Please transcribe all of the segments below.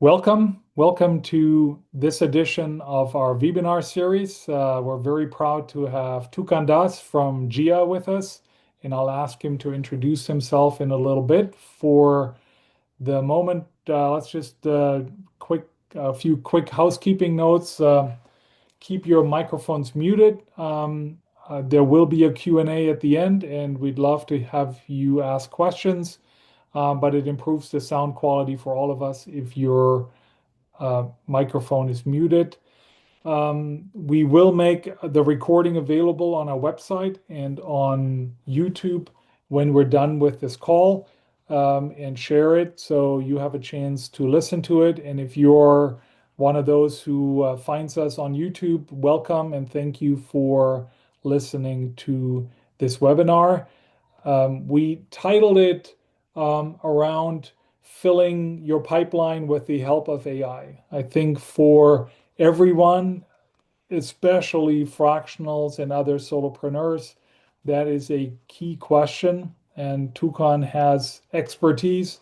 Welcome to this edition of our webinar series. We're very proud to have Tukan from GIA with us, and I'll ask him to introduce himself in a little bit. For the moment, let's just a few quick housekeeping notes. Keep your microphones muted. There will be a Q&A at the end, and we'd love to have you ask questions, but it improves the sound quality for all of us if your microphone is muted. We will make the recording available on our website and on YouTube when we're done with this call, and share it so you have a chance to listen to it. And if you're one of those who finds us on YouTube, welcome and thank you for listening to this webinar. We titled it around filling your pipeline with the help of AI. I think for everyone, especially fractionals and other solopreneurs, that is a key question. And Tukan has expertise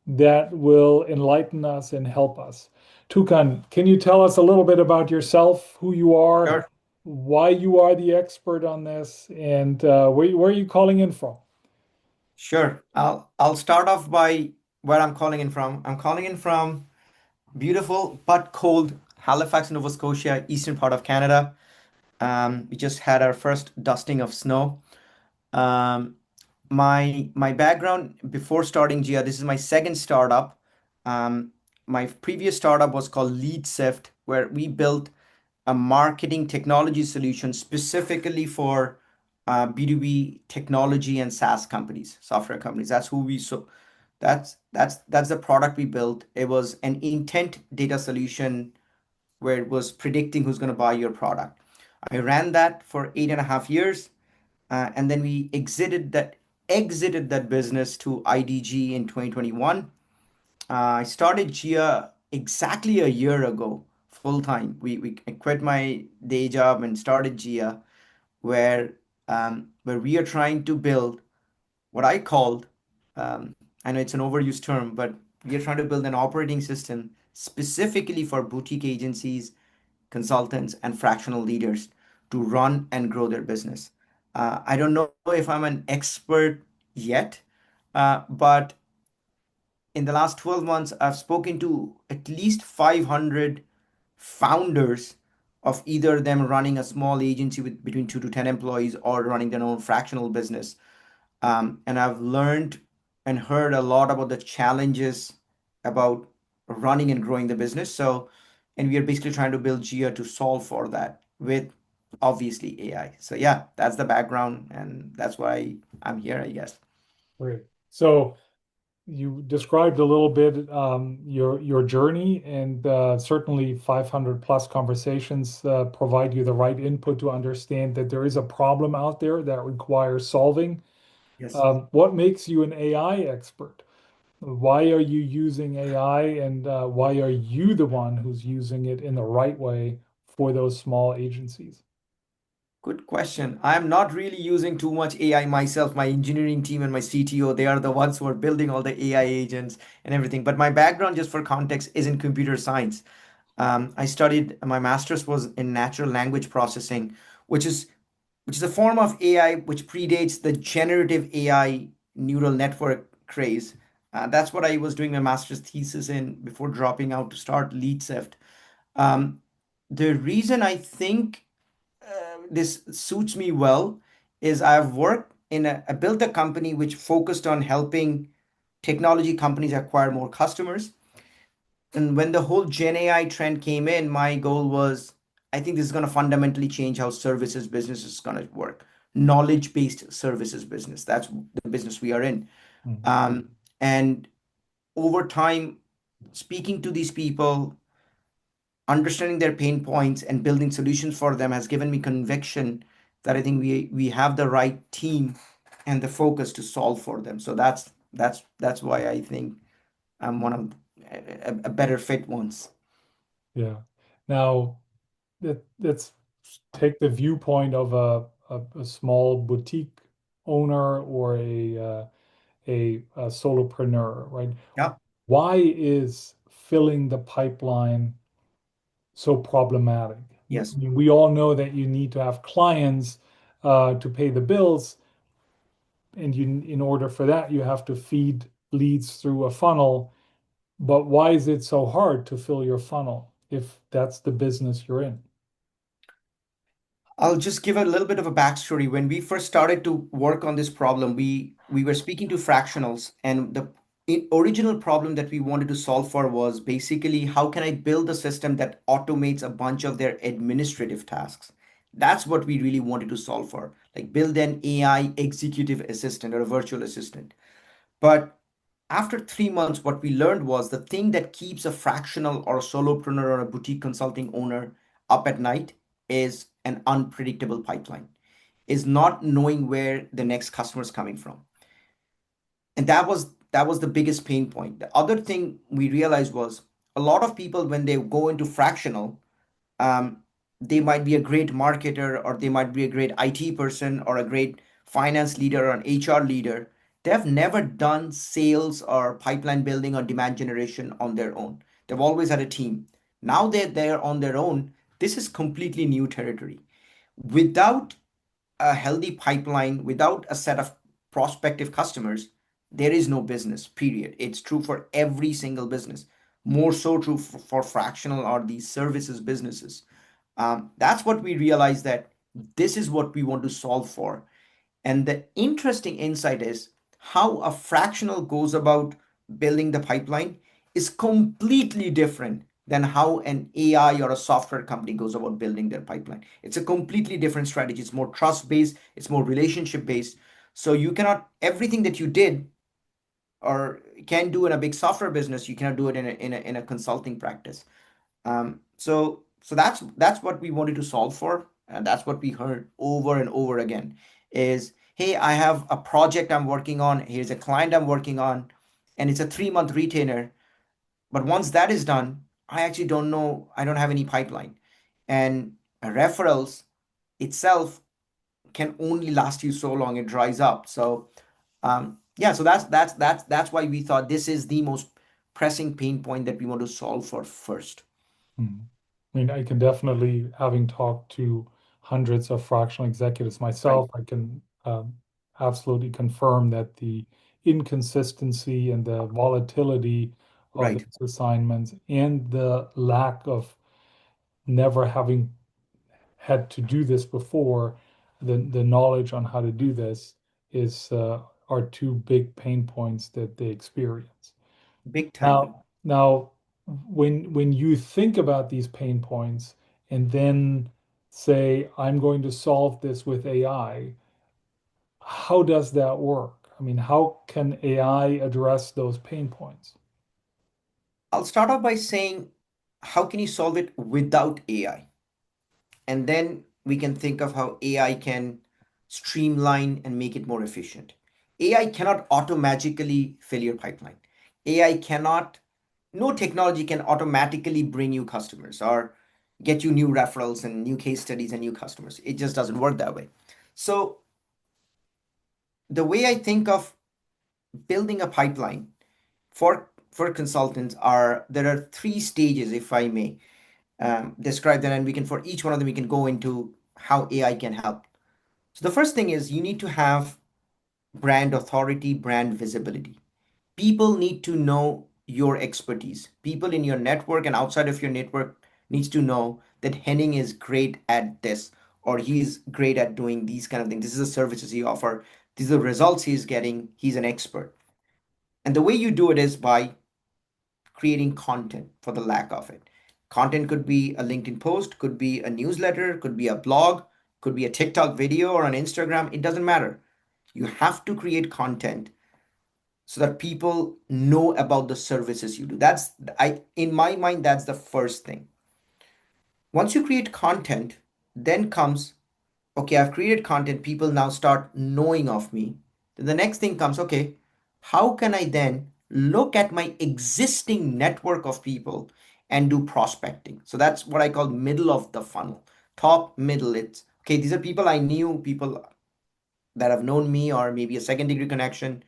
that will enlighten us and help us. Tukan, can you tell us a little bit about yourself, who you are, Sure, why you are the expert on this, and where are you calling in from? sure. I'll start off by where I'm calling in from. I'm calling in from beautiful but cold Halifax, Nova Scotia, eastern part of Canada. We just had our first dusting of snow. Um, my background before starting Gia, this is my second startup. Um, my previous startup was called Lead Sift, where we built a marketing technology solution specifically for B2B technology and SaaS companies, software companies. That's who we so that's the product we built. It was an intent data solution where it was predicting who's going to buy your product. I ran that for 8.5 years, and then we exited that business to IDG in 2021. I started Gia exactly a year ago, full time. I quit my day job and started Gia, where we are trying to build what I called, I know it's an overused term, but we are trying to build an operating system specifically for boutique agencies, consultants, and fractional leaders to run and grow their business. I don't know if I'm an expert yet, but in the last 12 months, I've spoken to at least 500 founders of either them running a small agency with between 2 to 10 employees or running their own fractional business. And I've learned and heard a lot about the challenges about running and growing the business. So, and we are basically trying to build Gia to solve for that with obviously AI. So yeah, that's the background, and that's why I'm here, I guess. Great. So you described a little bit your journey, and certainly 500 plus conversations provide you the right input to understand that there is a problem out there that requires solving. Yes. What makes you an AI expert? Why are you using AI, and why are you the one who's using it in the right way for those small agencies? Good question. I'm not really using too much AI myself. My engineering team and my CTO, they are the ones who are building all the AI agents and everything. But my background, just for context, is in computer science. I studied, my master's was in natural language processing, which is which is a form of AI which predates the generative AI neural network craze. That's what I was doing my master's thesis in before dropping out to start LeadSift. Um, the reason I think this suits me well is I built a company which focused on helping technology companies acquire more customers. And when the whole Gen AI trend came in, my goal was, I think this is going to fundamentally change how services business is going to work. Knowledge-based services business. That's the business we are in. Mhm. And over time, speaking to these people, understanding their pain points and building solutions for them has given me conviction that I think we have the right team and the focus to solve for them. So that's why I think I'm one of a better fit ones. Yeah. Now, let's take the viewpoint of a small boutique owner or a solopreneur, right? Yeah. Why is filling the pipeline so problematic? I Yes. mean, we all know that you need to have clients to pay the bills, and in order for that, you have to feed leads through a funnel. But why is it so hard to fill your funnel if that's the business you're in? I'll just give a little bit of a backstory. When we first started to work on this problem, we were speaking to fractionals, and the original problem that we wanted to solve for was basically how can I build a system that automates a bunch of their administrative tasks? That's what we really wanted to solve for, like build an AI executive assistant or a virtual assistant. But after 3 months, what we learned was the thing that keeps a fractional or a solopreneur or a boutique consulting owner up at night is an unpredictable pipeline, is not knowing where the next customer is coming from. And that was the biggest pain point. The other thing we realized was a lot of people when they go into fractional, um, they might be a great marketer or they might be a great IT person or a great finance leader or an HR leader. They've never done sales or pipeline building or demand generation on their own. They've always had a team. Now they're there on their own. This is completely new territory. Without a healthy pipeline, without a set of prospective customers, there is no business, period. It's true for every single business. More so true for fractional or these services businesses. That's what we realized that this is what we want to solve for. And the interesting insight is how a fractional goes about building the pipeline is completely different than how an AI or a software company goes about building their pipeline. It's a completely different strategy. It's more trust based, it's more relationship based. So you cannot, everything that you did or can do in a big software business, you cannot do it in a consulting practice. So that's what we wanted to solve for, and that's what we heard over and over again. Is hey, I have a project I'm working on. Here's a client I'm working on, and it's a 3 month retainer. But once that is done, I actually don't know. I don't have any pipeline, and referrals itself can only last you so long. It dries up. So yeah, so that's why we thought this is the most pressing pain point that we want to solve for first. Hmm. I mean, I can definitely, having talked to hundreds of fractional executives Right. myself, I can absolutely confirm that the inconsistency and the volatility of Right. those assignments and the lack of never having had to do this before, the knowledge on how to do this is are two big pain points that they experience. Big time. Now, when you think about these pain points and then say, I'm going to solve this with AI, how does that work? I mean, how can AI address those pain points? I'll start off by saying, how can you solve it without AI? And then we can think of how AI can streamline and make it more efficient. AI cannot automatically fill your pipeline. AI cannot, no technology can automatically bring you customers or get you new referrals and new case studies and new customers. It just doesn't work that way. So, the way I think of building a pipeline for consultants are there are three stages, if I may describe them, and we can for each one of them we can go into how AI can help. So the first thing is you need to have brand authority, brand visibility. People need to know your expertise. People in your network and outside of your network needs to know that Henning is great at this or he's great at doing these kind of things. This is the services he offer. These are the results he's getting. He's an expert. And the way you do it is by creating content for the lack of it. Content could be a LinkedIn post, could be a newsletter, could be a blog, could be a TikTok video or an Instagram. It doesn't matter. You have to create content so that people know about the services you do. That's I in my mind that's the first thing. Once you create content, then comes okay, I've created content, people now start knowing of me. Then the next thing comes, okay, how can I then look at my existing network of people and do prospecting? So that's what I call middle of the funnel. Top, middle, it's okay, these are people I knew, people that have known me, or maybe a second degree connection.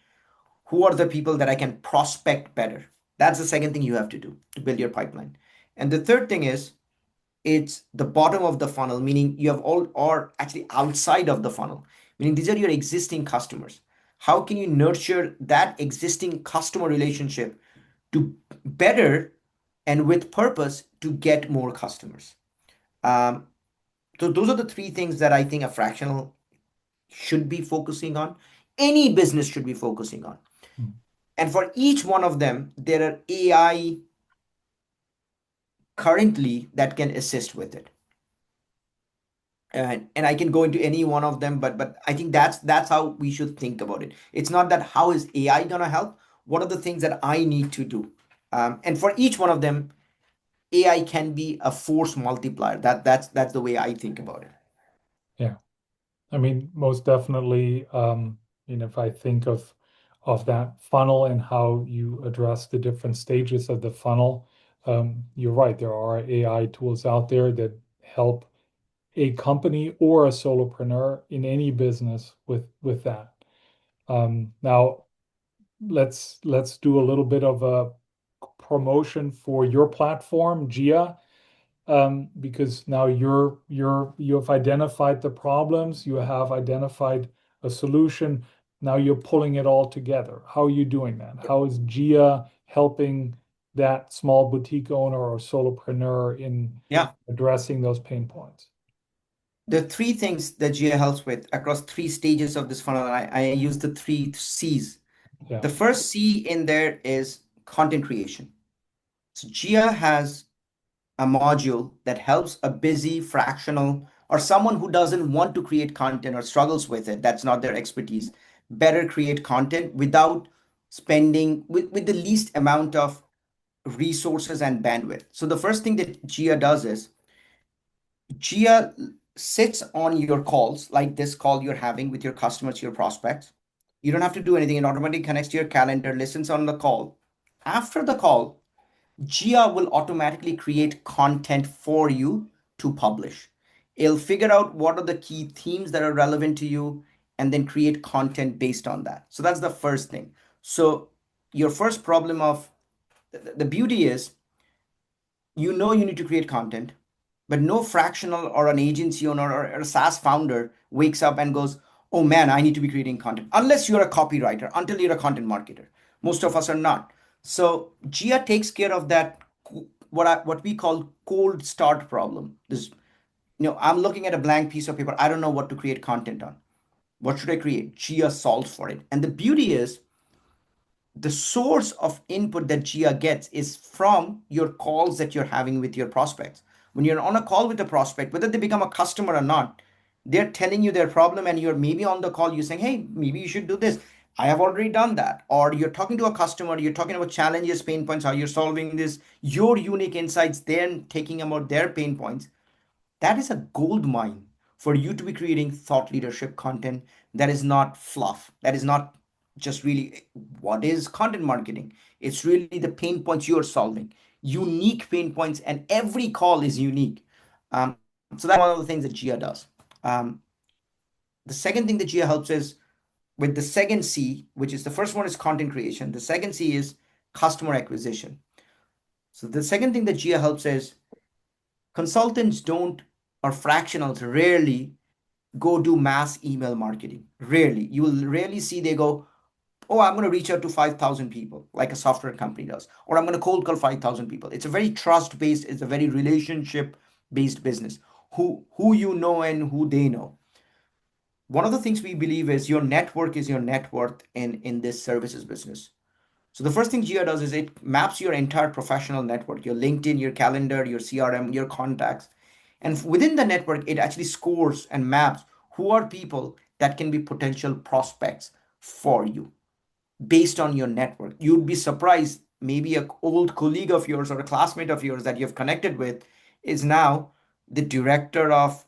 Who are the people that I can prospect better? That's the second thing you have to do to build your pipeline. And the third thing is it's the bottom of the funnel, meaning you have all, or actually outside of the funnel, meaning these are your existing customers. How can you nurture that existing customer relationship to better and with purpose to get more customers? Um, so those are the three things that I think a fractional should be focusing on. Any business should be focusing on. Mm. And for each one of them, there are AI currently that can assist with it. And I can go into any one of them, but I think that's how we should think about it. It's not that how is AI gonna help? What are the things that I need to do? And for each one of them, AI can be a force multiplier. That's the way I think about it. Yeah. I mean, most definitely, if I think of that funnel and how you address the different stages of the funnel, you're right. There are AI tools out there that help a company or a solopreneur in any business with that. Now let's do a little bit of a promotion for your platform, Gia, because now you have identified the problems, you have identified a solution. Now you're pulling it all together. How are you doing that? How is Gia helping that small boutique owner or solopreneur in Yeah. addressing those pain points? The three things that GA helps with across three stages of this funnel, and I use the three C's. Yeah. The first C in there is content creation. So GIA has a module that helps a busy fractional or someone who doesn't want to create content or struggles with it, that's not their expertise, better create content without spending with the least amount of resources and bandwidth. So the first thing that GIA does is GIA sits on your calls, like this call you're having with your customers, your prospects. You don't have to do anything. It automatically connects to your calendar, listens on the call. After the call, Gia will automatically create content for you to publish. It'll figure out what are the key themes that are relevant to you and then create content based on that. So that's the first thing. So your first problem of the beauty is you need to create content, but no fractional or an agency owner or a SaaS founder wakes up and goes, oh man, I need to be creating content. Unless you're a copywriter, until you're a content marketer. Most of us are not. So Gia takes care of that, what we call cold start problem. This, I'm looking at a blank piece of paper. I don't know what to create content on. What should I create? Gia solves for it. And the beauty is the source of input that Gia gets is from your calls that you're having with your prospects. When you're on a call with a prospect, whether they become a customer or not, they're telling you their problem, and you're maybe on the call, you're saying, hey, maybe you should do this. I have already done that. Or you're talking to a customer, you're talking about challenges, pain points, how you're solving this, your unique insights, then taking about their pain points. That is a gold mine for you to be creating thought leadership content that is not fluff, that is not just really what is content marketing. It's really the pain points you're solving, unique pain points, and every call is unique. So that's one of the things that Gia does. um, the second thing that Gia helps is with the second C, which is the first one is content creation, the second C is customer acquisition. So the second thing that Gia helps is consultants don't, or fractionals rarely go do mass email marketing. Rarely. You will rarely see they go, oh, I'm going to reach out to 5,000 people like a software company does, or I'm going to cold call 5,000 people. It's a very trust based, it's a very relationship based business. Who you know and who they know. One of the things we believe is your network is your net worth in this services business. So the first thing Gia does is it maps your entire professional network, your LinkedIn, your calendar, your CRM, your contacts. And within the network, it actually scores and maps who are people that can be potential prospects for you based on your network. You'd be surprised, maybe an old colleague of yours or a classmate of yours that you've connected with is now the director of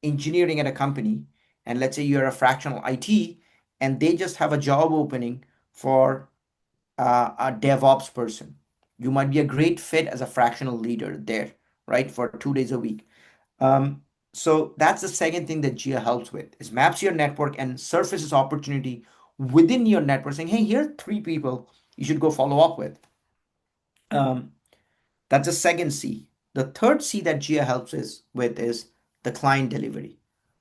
engineering at a company. And let's say you're a fractional IT, and they just have a job opening for a DevOps person. You might be a great fit as a fractional leader there, right? For 2 days a week. So that's the second thing that Gia helps with is maps your network and surfaces opportunity within your network saying, hey, here are three people you should go follow up with. Um, that's the second C. The third C that Gia helps us with is the client delivery.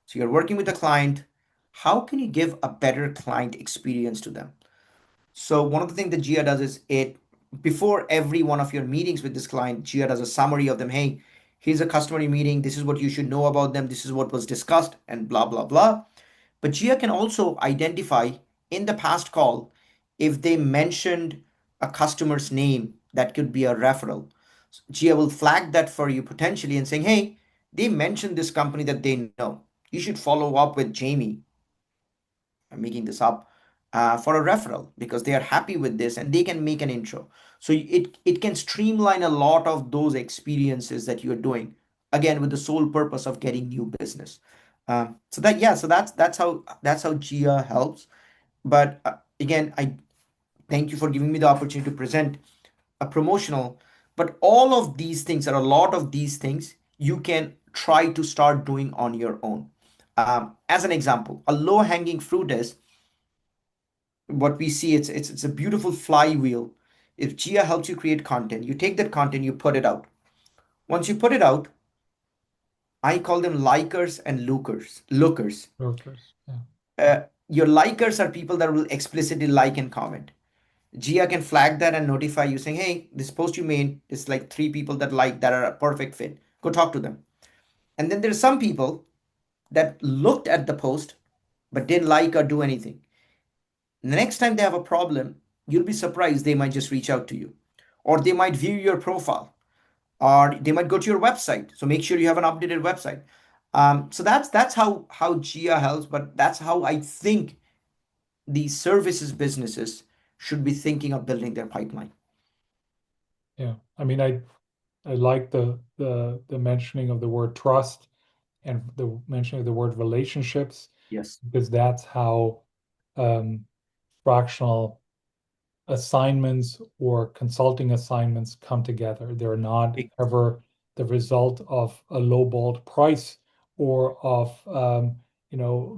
So you're working with a client. How can you give a better client experience to them? So one of the things that Gia does is it before every one of your meetings with this client, Gia does a summary of them. Hey, here's a customer meeting. This is what you should know about them. This is what was discussed, and blah blah blah. But Gia can also identify in the past call if they mentioned a customer's name that could be a referral. Gia will flag that for you potentially and saying, hey, they mentioned this company that they know. You should follow up with Jamie. I'm making this up for a referral because they are happy with this and they can make an intro. So it can streamline a lot of those experiences that you're doing again with the sole purpose of getting new business. So that yeah, so that's how Gia helps. But again, I thank you for giving me the opportunity to present a promotional. But all of these things, or a lot of these things, you can try to start doing on your own. As an example, a low hanging fruit is what we see. It's a beautiful flywheel. If Gia helps you create content, you take that content, you put it out. Once you put it out, I call them likers and lookers. Workers. Yeah. Your likers are people that will explicitly like and comment. Gia can flag that and notify you saying, hey, this post you made is like three people that like that are a perfect fit. Go talk to them. And then there's some people that looked at the post but didn't like or do anything. The next time they have a problem, you'll be surprised they might just reach out to you. Or they might view your profile. Or they might go to your website. So make sure you have an updated website. So that's how Gia helps, but that's how I think these services businesses should be thinking of building their pipeline. Yeah. I mean, I like the mentioning of the word trust and the mentioning of the word relationships, Yes. because that's how um, fractional assignments or consulting assignments come together. They're not ever the result of a lowballed price or of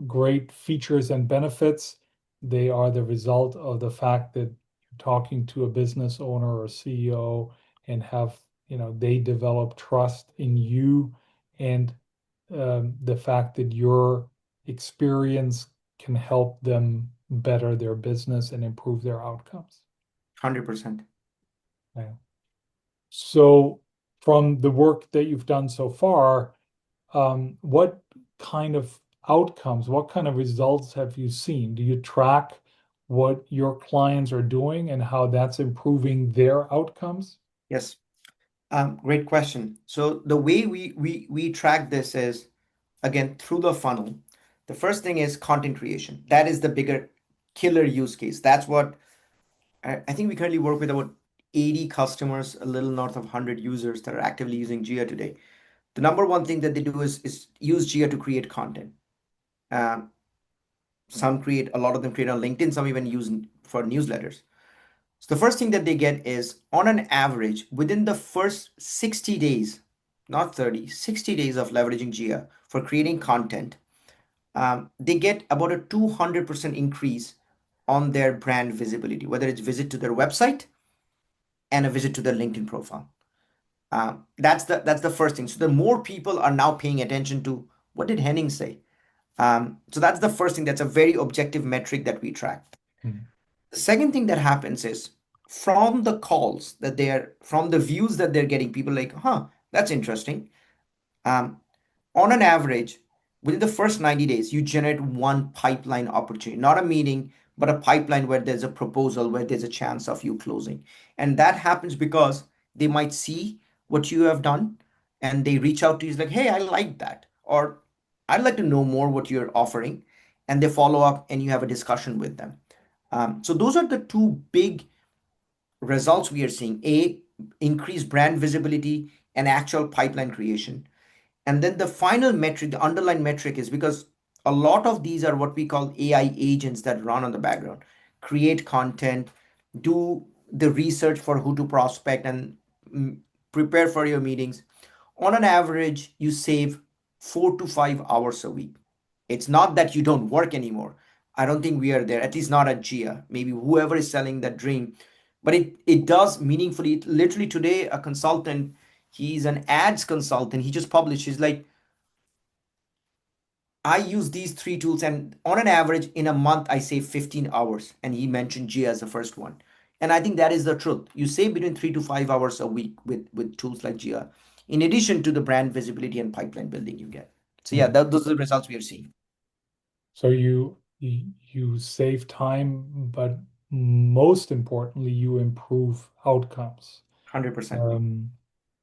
great features and benefits. They are the result of the fact that you're talking to a business owner or CEO and have, they develop trust in you, and the fact that your experience can help them better their business and improve their outcomes. 100%. Yeah. So, from the work that you've done so far, what kind of outcomes, what kind of results have you seen? Do you track what your clients are doing and how that's improving their outcomes? Yes. Great question. So the way we track this is again through the funnel. The first thing is content creation. That is the bigger killer use case. That's what I think we currently work with about 80 customers, a little north of 100 users that are actively using Gia today. The number one thing that they do is use Gia to create content. Um, some create, a lot of them create on LinkedIn, some even use for newsletters. So the first thing that they get is on an average within the first 60 days, not 30, 60 days of leveraging Gia for creating content, they get about a 200% increase on their brand visibility, whether it's visit to their website and a visit to their LinkedIn profile. That's the first thing. So the more people are now paying attention to what did Henning say. So that's the first thing. That's a very objective metric that we track. Mhm. The second thing that happens is from the calls that they're from the views that they're getting, people like, huh, that's interesting. Um, on an average, within the first 90 days, you generate one pipeline opportunity, not a meeting, but a pipeline where there's a proposal, where there's a chance of you closing. And that happens because they might see what you have done and they reach out to you like, hey, I like that. Or I'd like to know more what you're offering. And they follow up and you have a discussion with them. So those are the two big results we are seeing. A, increased brand visibility and actual pipeline creation. And then the final metric, the underlying metric is because a lot of these are what we call AI agents that run on the background, create content, do the research for who to prospect, and prepare for your meetings. On an average, you save 4 to 5 hours a week. It's not that you don't work anymore. I don't think we are there, at least not at Gia. Maybe whoever is selling that dream, but it does meaningfully. Literally today, a consultant, he's an ads consultant. He just published. He's like, I use these three tools, and on an average, in a month, I save 15 hours. And he mentioned G as the first one. And I think that is the truth. You save between 3 to 5 hours a week with tools like Gia, in addition to the brand visibility and pipeline building you get. So yeah, Mm. those are the results we are seeing. So you save time, but most importantly, you improve outcomes. 100%. Um,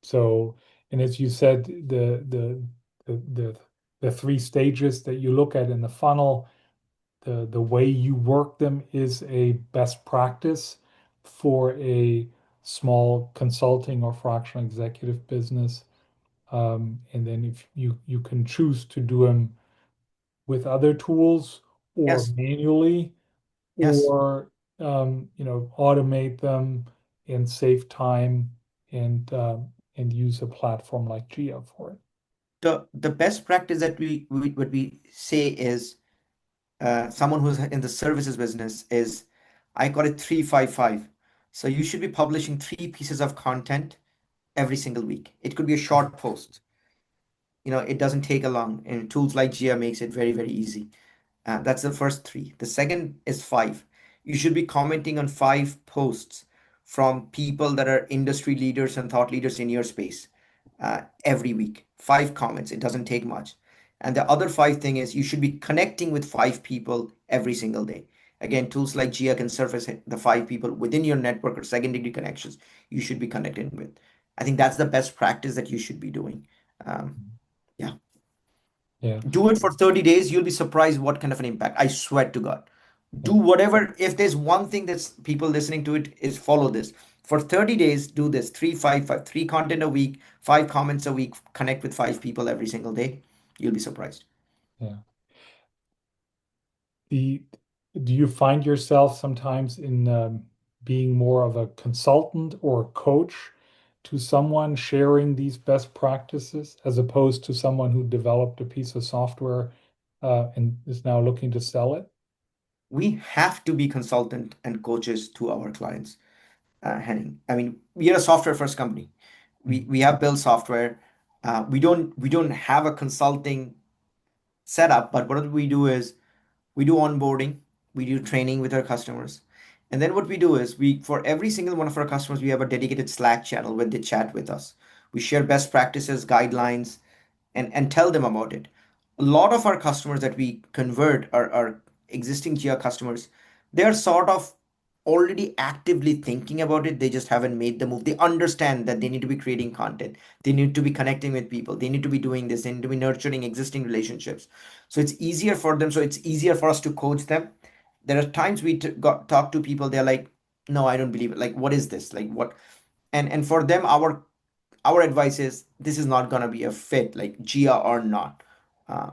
so, and as you said, the the the three stages that you look at in the funnel, the way you work them is a best practice for a small consulting or fractional executive business. And then if you can choose to do them with other tools or Yes. manually, Yes. or automate them and save time and use a platform like Gia for it. The best practice that we what we say is, someone who's in the services business is, I call it 355. So you should be publishing three pieces of content every single week. It could be a short post. It doesn't take a long, and tools like Gia makes it very, very easy. That's the first three. The second is five. You should be commenting on five posts from people that are industry leaders and thought leaders in your space, every week. Five comments. It doesn't take much. And the other five thing is, you should be connecting with five people every single day. Again, tools like Gia can surface the five people within your network or second degree connections you should be connecting with. I think that's the best practice that you should be doing. Um, yeah. Yeah, Do it for 30 days. You'll be surprised what kind of an impact. I swear to God. Do yeah, whatever. If there's one thing that's people listening to it is, follow this. For 30 days, do this. Three, five, five, three content a week, five comments a week, connect with five people every single day. You'll be surprised. yeah. The Do you find yourself sometimes in being more of a consultant or a coach to someone sharing these best practices as opposed to someone who developed a piece of software and is now looking to sell it? We have to be consultant and coaches to our clients, Henning. I mean, we are a software first company. We Mm, we have built software. We don't have a consulting setup, but what we do is, we do onboarding, we do training with our customers. And then what we do is, we for every single one of our customers, we have a dedicated Slack channel where they chat with us. We share best practices, guidelines, and tell them about it. A lot of our customers that we convert are existing Gia customers. They're sort of already actively thinking about it. They just haven't made the move. They understand that they need to be creating content. They need to be connecting with people. They need to be doing this. They need to be nurturing existing relationships. So it's easier for them. So it's easier for us to coach them. There are times we talk to people. They're like, "No, I don't believe it. Like, what is this? Like, what?" And for them, our advice is, this is not going to be a fit, like Gia or not.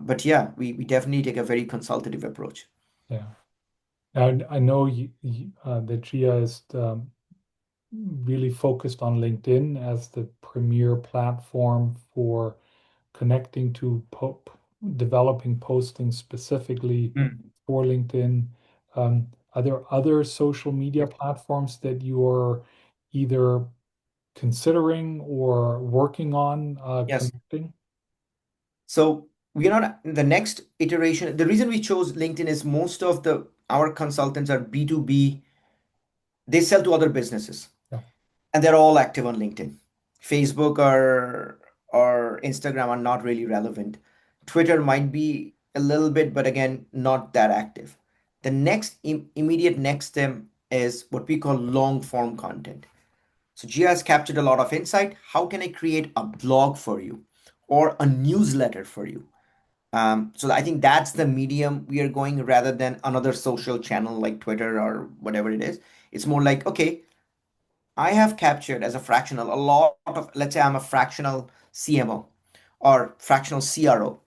But yeah, we definitely take a very consultative approach. yeah. Now, I know that Gia is really focused on LinkedIn as the premier platform for connecting to developing postings specifically Mm. for LinkedIn. Are there other social media platforms that you're either considering or working on Yes. connecting? So we are not the next iteration. The reason we chose LinkedIn is, most of the our consultants are B2B. They sell to other businesses, Yeah. and they're all active on LinkedIn. Facebook or Instagram are not really relevant. Twitter might be a little bit, but again, not that active. The next immediate next step is what we call long form content. So Gia has captured a lot of insight. How can I create a blog for you or a newsletter for you? So I think that's the medium we are going, rather than another social channel like Twitter or whatever it is. It's more like, okay, I have captured as a fractional a lot of, let's say I'm a fractional CMO or fractional CRO.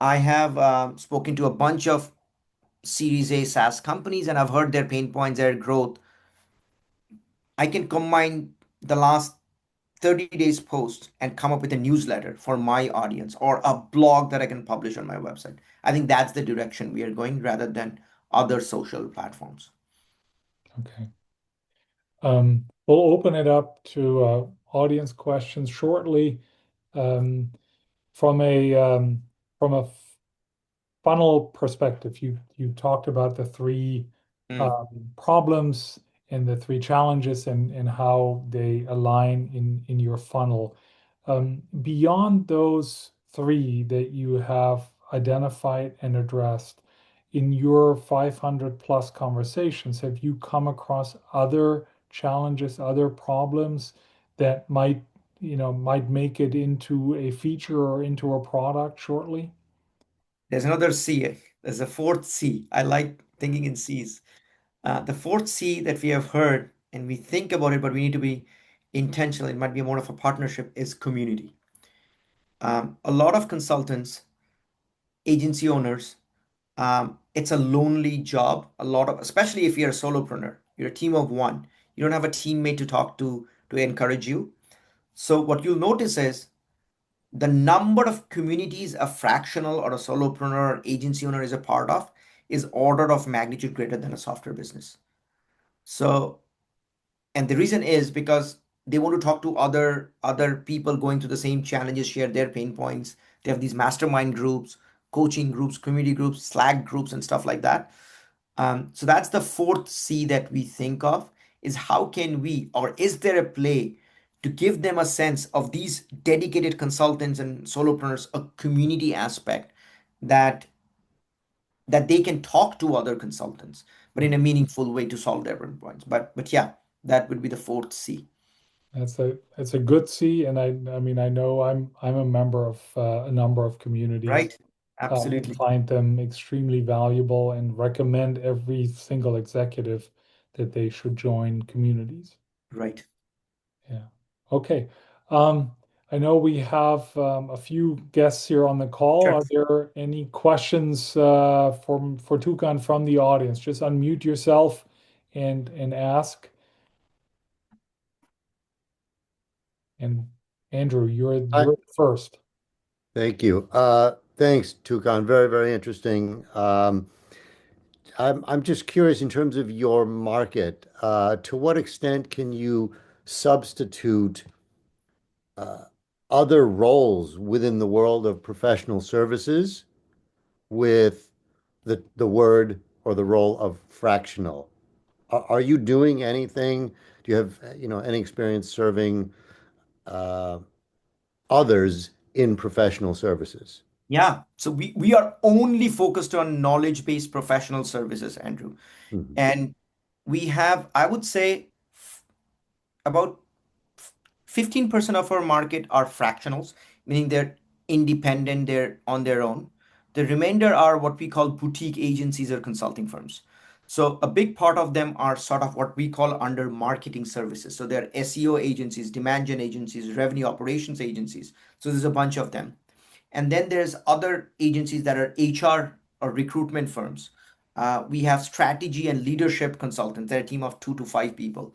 I have spoken to a bunch of Series A SaaS companies, and I've heard their pain points, their growth. I can combine the last 30 days post and come up with a newsletter for my audience, or a blog that I can publish on my website. I think that's the direction we are going, rather than other social platforms. Okay. We'll open it up to audience questions shortly. Um, from a funnel perspective, you talked about the three Mm. problems and the three challenges and how they align in your funnel. Beyond those three that you have identified and addressed in your 500 plus conversations, have you come across other challenges, other problems that might make it into a feature or into a product shortly? There's another C. There's a fourth C. I like thinking in C's. The fourth C that we have heard, and we think about it, but we need to be intentional. It might be more of a partnership, is community. A lot of consultants, agency owners, it's a lonely job. A lot of, especially if you're a solopreneur, you're a team of one. You don't have a teammate to talk to encourage you. So what you'll notice is the number of communities a fractional or a solopreneur or agency owner is a part of is order of magnitude greater than a software business. So, and the reason is because they want to talk to other people going through the same challenges, share their pain points. They have these mastermind groups, coaching groups, community groups, Slack groups, and stuff like that. So that's the fourth C that we think of, is how can we, or is there a play to give them a sense of these dedicated consultants and solopreneurs, a community aspect that they can talk to other consultants, but in a meaningful way to solve their pain points. But yeah, that would be the fourth C. That's a good C, and I mean I know I'm a member of a number of communities Right? and Absolutely. find them extremely valuable and recommend every single executive that they should join communities. Right. Yeah. Okay. Um, I know we have a few guests here on the call. Sure. Are there any questions for Tukan from the audience? Just unmute yourself and ask. And Andrew, I, you're first. Thank you. Thanks, Tukan. Very, very interesting. I'm just curious in terms of your market, to what extent can you substitute uh, other roles within the world of professional services with the word or the role of fractional? Are you doing anything? Do you have, any experience serving uh, others in professional services? Yeah. So we are only focused on knowledge-based professional services, Andrew. Mhm. And we have, I would say, about 15% of our market are fractionals, meaning they're independent, they're on their own. The remainder are what we call boutique agencies or consulting firms. So a big part of them are sort of what we call under marketing services. So they're SEO agencies, demand gen agencies, revenue operations agencies. So there's a bunch of them. And then there's other agencies that are HR or recruitment firms. We have strategy and leadership consultants. They're a team of 2 to 5 people.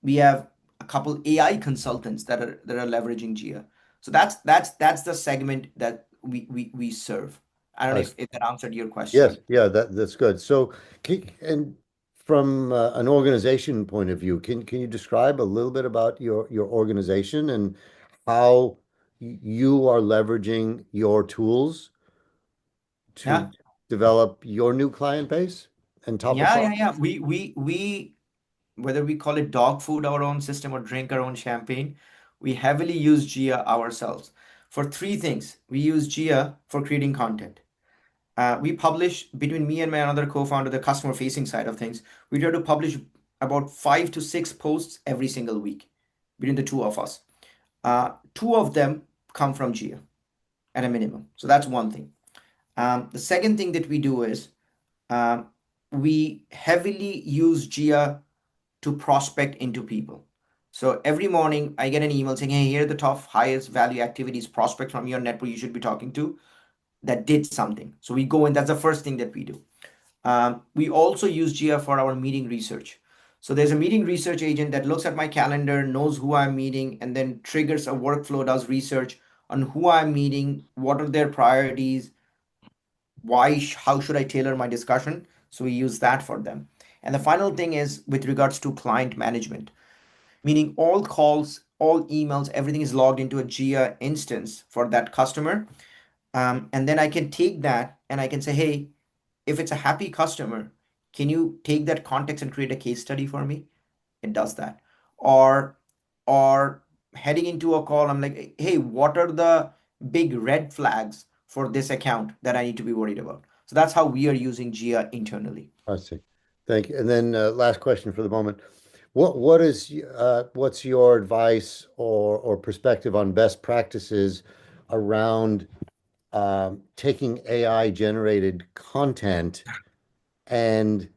We have a couple AI consultants that are leveraging Gia. So that's the segment that we serve. I don't know Uh, if that answered your Yes, question. yeah, that's good. So, and from an organization point of view, can you describe a little bit about your organization and how you are leveraging your tools Yeah, to develop your new client base and top of yeah, funnel? yeah, yeah. We whether we call it dog food our own system or drink our own champagne, we heavily use Gia ourselves for three things. We use Gia for creating content. We publish between me and my another co-founder, the customer facing side of things. We try to publish about 5 to 6 posts every single week between the two of us. Two of them come from Gia at a minimum. So that's one thing. The second thing that we do is um, we heavily use Gia to prospect into people. So every morning I get an email saying, hey, here are the top highest value activities, prospects from your network you should be talking to that did something. So we go in, that's the first thing that we do. We also use Gia for our meeting research. So there's a meeting research agent that looks at my calendar, knows who I'm meeting, and then triggers a workflow, does research on who I'm meeting, what are their priorities, how should I tailor my discussion. So we use that for them. And the final thing is with regards to client management, meaning all calls, all emails, everything is logged into a Jia instance for that customer. And then I can take that and I can say, hey, if it's a happy customer, can you take that context and create a case study for me? It does that. Or or heading into a call, I'm like, hey, what are the big red flags for this account that I need to be worried about? So that's how we are using Jia internally. I see. Thank you. And then last question for the moment. What's your advice or perspective on best practices around taking AI generated content and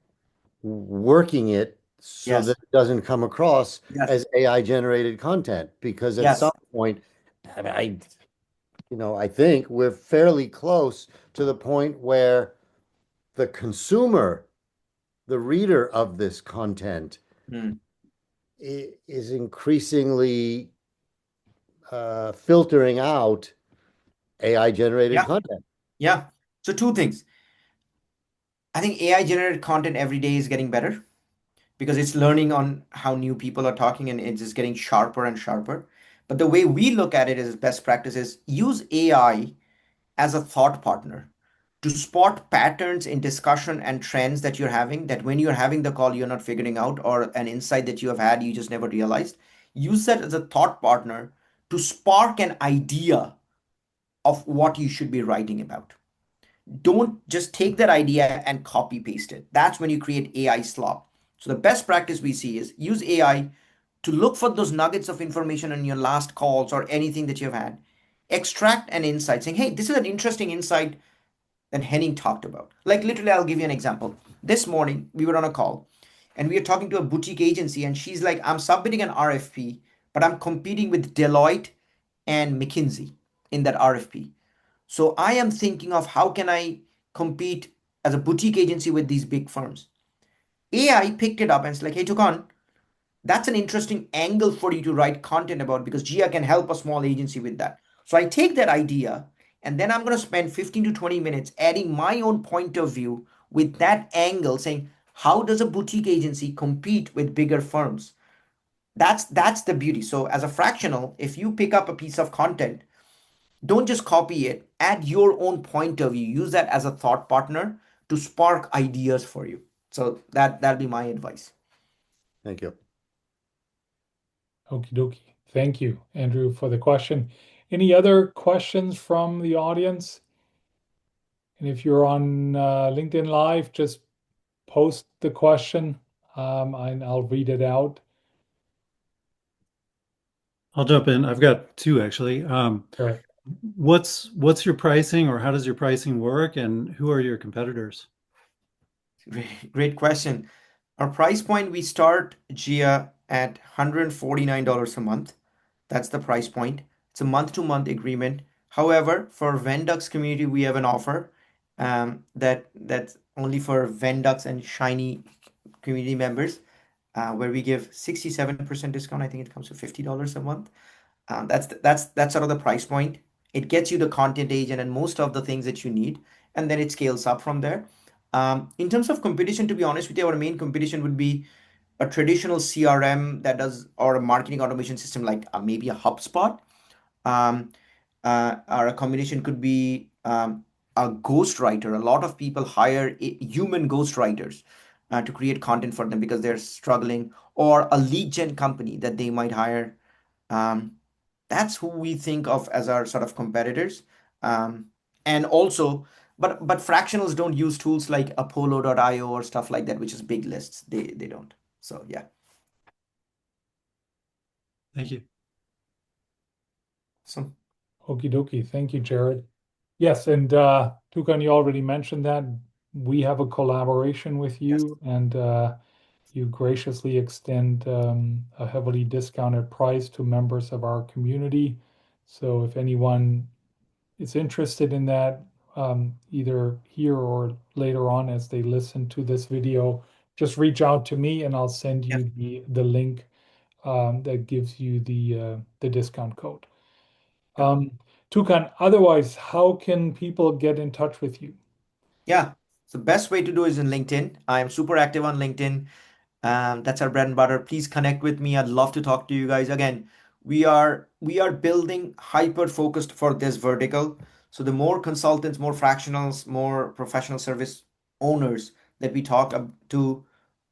working it so that Yes. it doesn't come across Yes. as AI generated content? Because at some Yes. point, I mean, I think we're fairly close to the point where the consumer, the reader of this content, Hmm. is increasingly filtering out AI generated Yeah. content. Yeah. So two things. I think AI generated content every day is getting better because it's learning on how new people are talking and it's just getting sharper and sharper. But the way we look at it as best practices, use AI as a thought partner to spot patterns in discussion and trends that you're having that when you're having the call you're not figuring out, or an insight that you have had you just never realized. Use that as a thought partner to spark an idea of what you should be writing about. Don't just take that idea and copy paste it. That's when you create AI slop. So the best practice we see is use AI to look for those nuggets of information in your last calls or anything that you've had. Extract an insight saying, hey, this is an interesting insight that Henning talked about. Like literally, I'll give you an example. This morning, we were on a call and we were talking to a boutique agency, and she's like, I'm submitting an RFP, but I'm competing with Deloitte and McKinsey in that RFP. So I am thinking of how can I compete as a boutique agency with these big firms. AI picked it up and it's like, hey, Tukan, that's an interesting angle for you to write content about because Gia can help a small agency with that. So I take that idea and then I'm going to spend 15 to 20 minutes adding my own point of view with that angle saying, how does a boutique agency compete with bigger firms? That's the beauty. So as a fractional, if you pick up a piece of content, don't just copy it, add your own point of view. Use that as a thought partner to spark ideas for you. So that'll be my advice. Thank you. Okie dokie. Thank you, Andrew, for the question. Any other questions from the audience? And if you're on LinkedIn Live, just post the question and I'll read it out. I'll jump in. I've got two actually. Sure. What's your pricing, or how does your pricing work, and who are your competitors? Great question. Our price point, we start Gia at $149 a month. That's the price point. It's a month-to-month agreement. However, for Vendux community, we have an offer that's only for Vendux and Shiny community members, where we give 67% discount. I think it comes to $50 a month. That's sort of the price point. It gets you the content agent and most of the things that you need, and then it scales up from there. In terms of competition, to be honest with you, our main competition would be a traditional CRM that does, or a marketing automation system like maybe a HubSpot. Um, or a combination could be a ghostwriter. A lot of people hire human ghostwriters to create content for them because they're struggling, or a lead gen company that they might hire. Um, that's who we think of as our sort of competitors. Um, and also, but fractionals don't use tools like Apollo.io or stuff like that, which is big lists. They don't. So yeah. Thank you. So Okie dokie. Thank you, Jared. Yes, and Tukan, you already mentioned that we have a collaboration with yes. you, and you graciously extend a heavily discounted price to members of our community. So if anyone is interested in that, either here or later on as they listen to this video, just reach out to me and I'll send Yes. you the link that gives you the discount code. Yep. Tukan, otherwise, how can people get in touch with you? Yeah. So best way to do is in LinkedIn. I am super active on LinkedIn. That's our bread and butter. Please connect with me. I'd love to talk to you guys. Again, we are building hyper focused for this vertical. So the more consultants, more fractionals, more professional service owners that we talk to,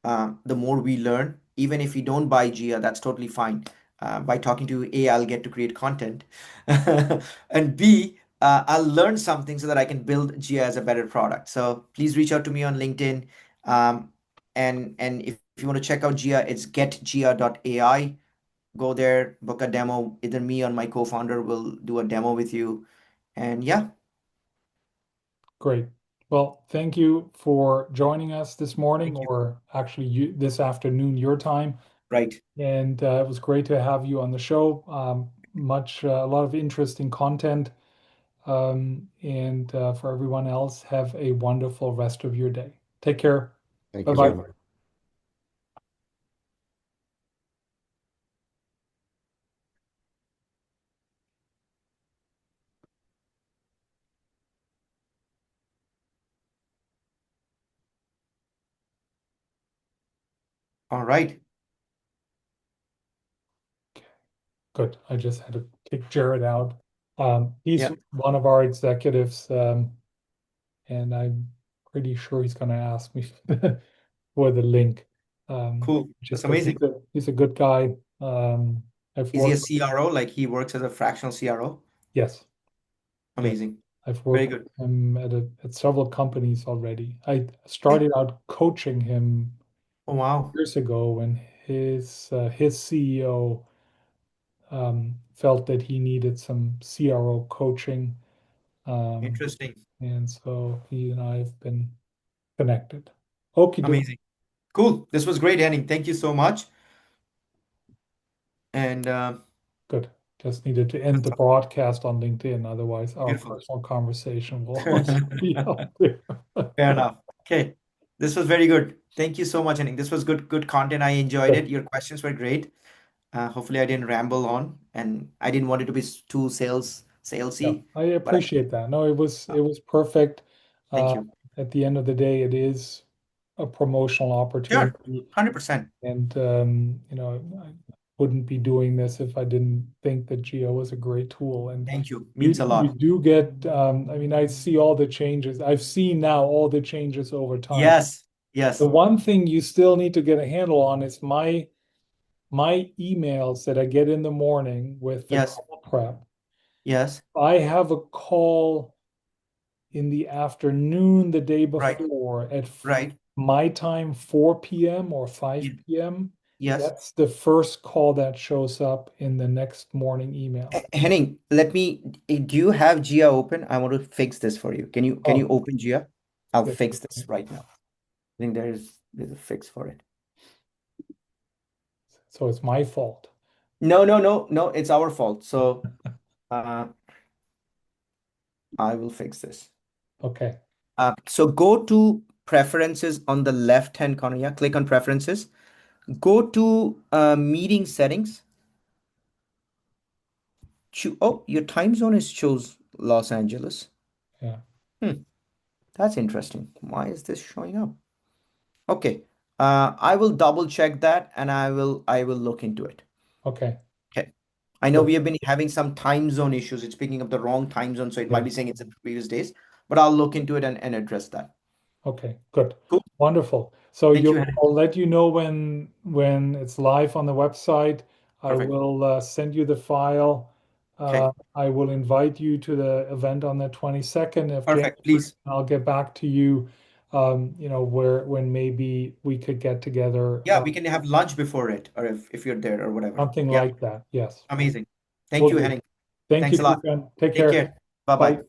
the more we learn. Even if we don't buy Gia, that's totally fine. By talking to A, I'll get to create content, and B, I'll learn something so that I can build Gia as a better product. So please reach out to me on LinkedIn. Um, and if you want to check out Gia, it's getgia.ai. Go there, book a demo. Either me or my co-founder will do a demo with you. And yeah, Great. Well, thank you for joining us this morning, thank you. or actually this afternoon, your time. Right. And it was great to have you on the show. A lot of interesting content. And for everyone else, have a wonderful rest of your day. Take care. Thank you You very Bye-bye. too. much. All right. Good. I just had to kick Jared out. He's Yeah. one of our executives, and I'm pretty sure he's going to ask me for the link. Cool. That's Just amazing. he's a good guy. I've Is he a worked, CRO? Like he works as a fractional CRO? yes, yes, Amazing. I've Very worked with good. him at several companies already. I started out coaching him Oh, wow. years ago when his CEO felt that he needed some CRO coaching. Um, Interesting. and so he and I have been connected. Okie dokie. Amazing. Cool. This was great, Henning. Thank you so much. And Good. Just needed to end the broadcast on LinkedIn. Otherwise, our beautiful. personal conversation will also be out there. Fair enough. Okay. This was very good. Thank you so much, Henning. This was good content. I enjoyed Good. it. Your questions were great. Hopefully I didn't ramble on and I didn't want it to be too Yeah, salesy, I but appreciate that. No, uh, it was perfect. thank Uh, you. at the end of the day, it is a promotional Sure. opportunity, 100%. and I wouldn't be doing this if I didn't think that Geo was a great tool. And Thank you. you Means a you lot. do get. I mean, I see all the changes. I've seen now all the changes over time. Yes. The Yes. one thing you still need to get a handle on is my emails that I get in the morning with the Yes. call prep. Yes. I have a call in the afternoon the day Right. before at Right. my time, 4 p.m. or Ye- 5 p.m. Yes. That's the first call that shows up in the next morning email. Henning, do you have Gia open? I want to fix this for you. Can you Oh, open Gia? I'll yes. fix this right now. I think there's a fix for it. So it's my fault. No, no, no, no, it's our fault. So uh, I will fix this. Okay. So go to preferences on the left-hand corner. Yeah, click on preferences. Go to meeting settings. Oh, your time zone is shows Los Angeles. Yeah. Hmm, that's interesting. Why is this showing up? Okay. I will double check that and I will look into it. Okay. Okay. I know Good. we have been having some time zone issues. It's picking up the wrong time zone, so it might Yeah. be saying it's the previous days, but I'll look into it and address that. Okay. Good. Cool. Wonderful. So Thank you, Henning. I'll let you know when it's live on the website. I Perfect. will send you the file. Okay. I will invite you to the event on the 22nd of January. Perfect. Please. I'll get back to you, when maybe we could get together, Yeah, we can have lunch before it, or if you're there or whatever. something Yeah. like that. Yes. Amazing. Thank Will you, do. Henning. Thank you, Thanks a lot. Tukan. Take Take care. care. Bye bye. Bye.